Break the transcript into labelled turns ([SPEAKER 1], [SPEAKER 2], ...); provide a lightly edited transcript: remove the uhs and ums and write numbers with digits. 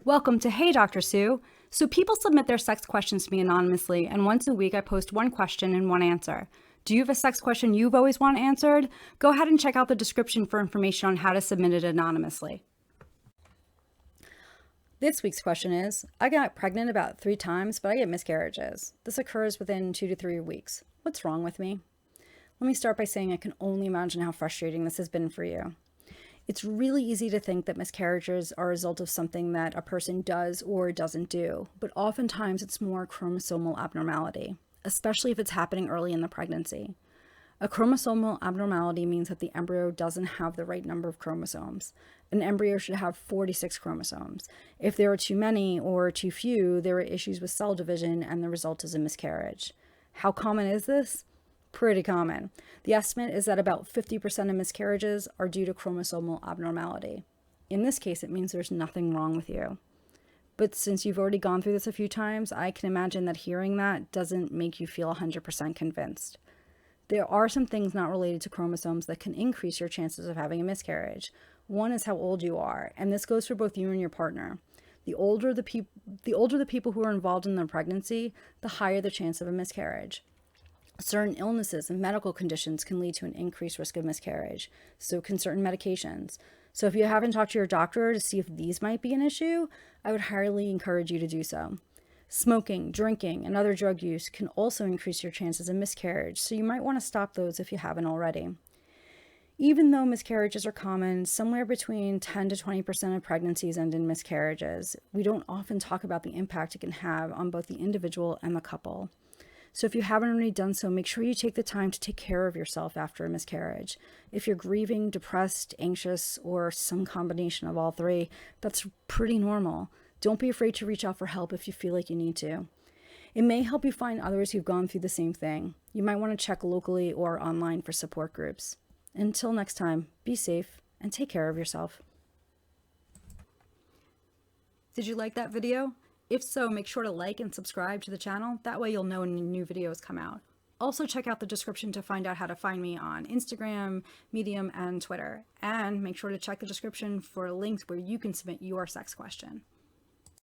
[SPEAKER 1] Welcome to Hey Dr. Sue. So people submit their sex questions to me anonymously, and once a week I post one question and one answer. Do you have a sex question you've always wanted answered? Go ahead and check out the description for information on how to submit it anonymously. This week's question is, I got pregnant about 3 times, but I get miscarriages. This occurs within 2 to 3 weeks. What's wrong with me? Let me start by saying I can only imagine how frustrating this has been for you. It's really easy to think that miscarriages are a result of something that a person does or doesn't do, but oftentimes it's more chromosomal abnormality, especially if it's happening early in the pregnancy. A chromosomal abnormality means that the embryo doesn't have the right number of chromosomes. An embryo should have 46 chromosomes. If there are too many or too few, there are issues with cell division and the result is a miscarriage. How common is this? Pretty common. The estimate is that about 50% of miscarriages are due to chromosomal abnormality. In this case, it means there's nothing wrong with you. But since you've already gone through this a few times, I can imagine that hearing that doesn't make you feel 100% convinced. There are some things not related to chromosomes that can increase your chances of having a miscarriage. One is how old you are, and this goes for both you and your partner. The older the people who are involved in the pregnancy, the higher the chance of a miscarriage. Certain illnesses and medical conditions can lead to an increased risk of miscarriage. So can certain medications. So if you haven't talked to your doctor to see if these might be an issue, I would highly encourage you to do so. Smoking, drinking, and other drug use can also increase your chances of miscarriage, so you might want to stop those if you haven't already. Even though miscarriages are common, somewhere between 10 to 20% of pregnancies end in miscarriages, we don't often talk about the impact it can have on both the individual and the couple. So if you haven't already done so, make sure you take the time to take care of yourself after a miscarriage. If you're grieving, depressed, anxious, or some combination of all three, that's pretty normal. Don't be afraid to reach out for help if you feel like you need to. It may help you find others who've gone through the same thing. You might want to check locally or online for support groups. Until next time, be safe and take care of yourself. Did you like that video? If so, make sure to like and subscribe to the channel. That way you'll know when new videos come out. Also check out the description to find out how to find me on Instagram, Medium, and Twitter. And make sure to check the description for links where you can submit your sex question.